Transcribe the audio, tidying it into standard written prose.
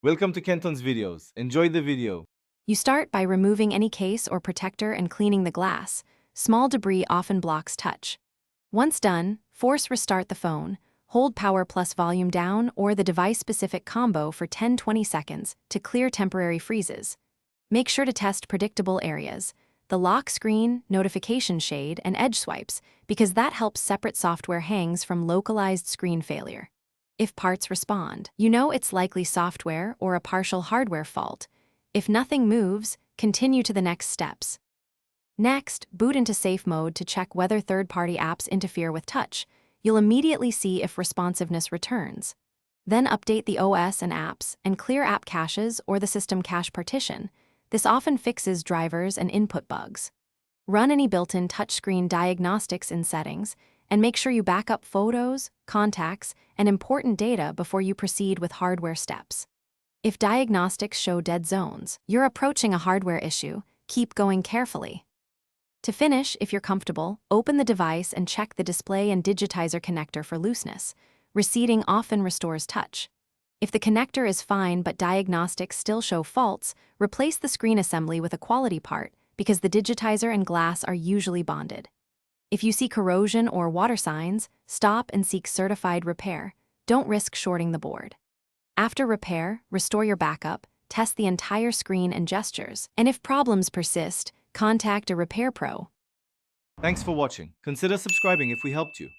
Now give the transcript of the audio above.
Welcome to Kenton's videos. Enjoy the video. You start by removing any case or protector and cleaning the glass. Small debris often blocks touch. Once done, force restart the phone, hold power plus volume down or the device-specific combo for 10-20 seconds to clear temporary freezes. Make sure to test predictable areas, the lock screen, notification shade, and edge swipes, because that helps separate software hangs from localized screen failure. If parts respond, you know it's likely software or a partial hardware fault. If nothing moves, continue to the next steps. Next, boot into safe mode to check whether third-party apps interfere with touch. You'll immediately see if responsiveness returns. Then update the OS and apps and clear app caches or the system cache partition. This often fixes drivers and input bugs. Run any built-in touchscreen diagnostics in settings and make sure you back up photos, contacts, and important data before you proceed with hardware steps. If diagnostics show dead zones, you're approaching a hardware issue. Keep going carefully. To finish, if you're comfortable, open the device and check the display and digitizer connector for looseness. Reseating often restores touch. If the connector is fine but diagnostics still show faults, replace the screen assembly with a quality part because the digitizer and glass are usually bonded. If you see corrosion or water signs, stop and seek certified repair. Don't risk shorting the board. After repair, restore your backup, test the entire screen and gestures, and if problems persist, contact a repair pro. Thanks for watching. Consider subscribing if we helped you.